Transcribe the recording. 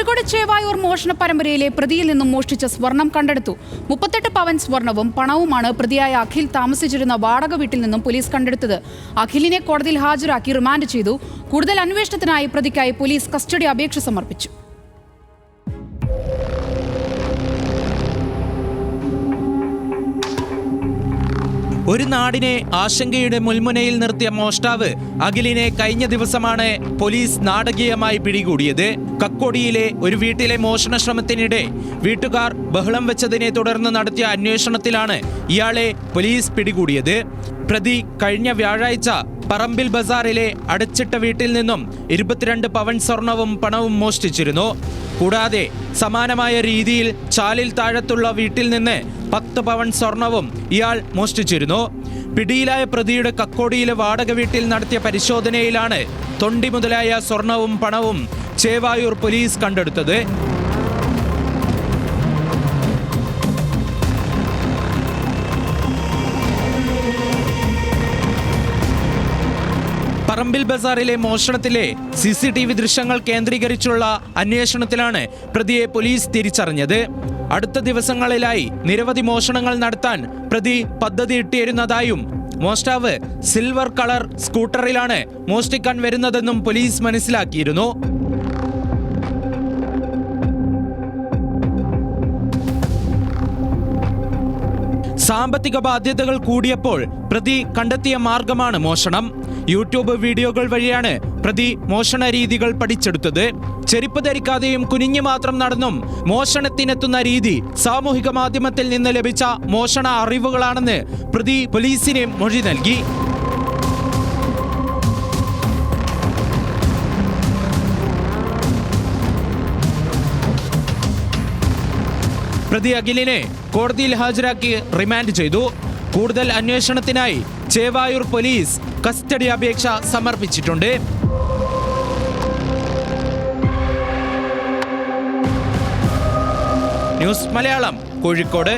കോഴിക്കോട് ചേവായൂർ മോഷണ പരമ്പരയിലെ പ്രതിയിൽ നിന്നും മോഷ്ടിച്ച സ്വർണം കണ്ടെടുത്തു. 38 പവൻ സ്വർണവും പണവുമാണ് പ്രതിയായ അഖിൽ താമസിച്ചിരുന്ന വാടക വീട്ടിൽ നിന്നും പോലീസ് കണ്ടെടുത്തത്. അഖിലിനെ കോടതിയിൽ ഹാജരാക്കി റിമാൻഡ് ചെയ്തു. കൂടുതൽ അന്വേഷണത്തിനായി പ്രതിക്കായി പോലീസ് കസ്റ്റഡി അപേക്ഷ സമർപ്പിച്ചു. ഒരു നാടിനെ ആശങ്കയുടെ മുൾമുനയിൽ നിർത്തിയ മോഷ്ടാവ് അഖിലിനെ കഴിഞ്ഞ ദിവസമാണ് പോലീസ് നാടകീയമായി പിടികൂടിയത്. കക്കോടിയിലെ ഒരു വീട്ടിലെ മോഷണ ശ്രമത്തിനിടെ വീട്ടുകാർ ബഹളം വെച്ചതിനെ തുടർന്ന് നടത്തിയ അന്വേഷണത്തിലാണ് ഇയാളെ പോലീസ് പിടികൂടിയത്. പ്രതി കഴിഞ്ഞ വ്യാഴാഴ്ച പറമ്പിൽ ബസാറിലെ അടച്ചിട്ട വീട്ടിൽ നിന്നും 22 പവൻ സ്വർണവും പണവും മോഷ്ടിച്ചിരുന്നു. കൂടാതെ സമാനമായ രീതിയിൽ ചാലിൽ താഴത്തുള്ള വീട്ടിൽ നിന്ന് 10 പവൻ സ്വർണവും ഇയാൾ മോഷ്ടിച്ചിരുന്നു. പിടിയിലായ പ്രതിയുടെ കക്കോടിയിലെ വാടക വീട്ടിൽ നടത്തിയ പരിശോധനയിലാണ് തൊണ്ടി മുതലായ സ്വർണവും പണവും ചേവായൂർ പോലീസ് കണ്ടെടുത്തത്. പറമ്പിൽ ബസാറിലെ മോഷണത്തിലെ CCTV ദൃശ്യങ്ങൾ കേന്ദ്രീകരിച്ചുള്ള അന്വേഷണത്തിലാണ് പ്രതിയെ പോലീസ് തിരിച്ചറിഞ്ഞത്. അടുത്ത ദിവസങ്ങളിലായി നിരവധി മോഷണങ്ങൾ നടത്താൻ പ്രതി പദ്ധതിയിട്ടിരുന്നതായും മോഷ്ടാവ് സിൽവർ കളർ സ്കൂട്ടറിലാണ് മോഷ്ടിക്കാൻ വരുന്നതെന്നും പോലീസ് മനസ്സിലാക്കിയിരുന്നു. സാമ്പത്തിക ബാധ്യതകൾ കൂടിയപ്പോൾ പ്രതി കണ്ടെത്തിയ മാർഗമാണ് മോഷണം. യൂട്യൂബ് വീഡിയോകൾ വഴിയാണ് പ്രതി മോഷണ രീതികൾ പഠിച്ചെടുത്തത്. ചെരുപ്പ് ധരിക്കാതെയും കുനിഞ്ഞു മാത്രം നടന്നും മോഷണത്തിനെത്തുന്ന രീതി സാമൂഹിക മാധ്യമത്തിൽ നിന്ന് ലഭിച്ച മോഷണ അറിവുകളാണെന്ന് പ്രതി പോലീസിന് മൊഴി നൽകി. പ്രതി അഖിലിനെ കോടതിയിൽ ഹാജരാക്കി റിമാൻഡ് ചെയ്തു. കൂടുതൽ അന്വേഷണത്തിനായി ചേവായൂർ പോലീസ് കസ്റ്റഡി അപേക്ഷ സമർപ്പിച്ചിട്ടുണ്ട്. ന്യൂസ് മലയാളം, കോഴിക്കോട്.